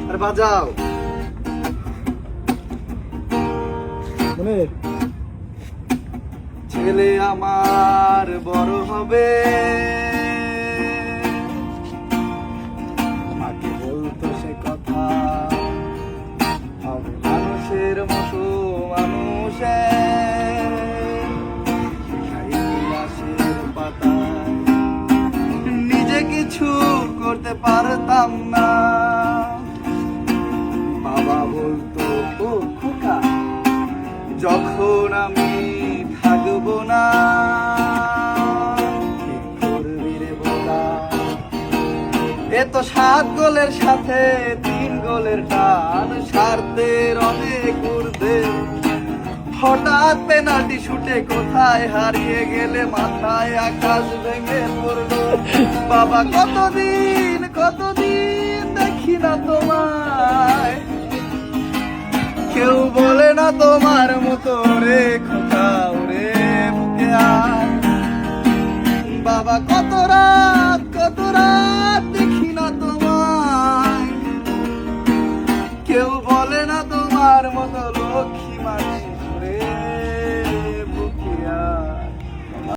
আর বাজাও ছেলে আমার বড় হবে, মাকে বলতো সে কথা, হবে মানুষের মতো মানুষের ইতিহাসের পাতায়। নিজে কিছু করতে পারতাম না, বাবা বলতো ও খোকা যখন আমি থাকবো না কি করবি রে বোকা। এ তো 7 গোলের সাথে 3 গোলের টান, স্বার্থের অনেক ঊর্ধ্বে হঠাৎ পেনাল্টি শুটে কোথায় হারিয়ে গেলে মাথায় আকাশ ভেঙে পড়লো। বাবা কতদিন দেখি না তোমায়, কেউ বলে না তোমার মতো রে খোকা রে বুকে আয়। বাবা কত রাত দেখি না তোমায়, কেউ বলে না তোমার মতো লক্ষ্মী মানুষ রে।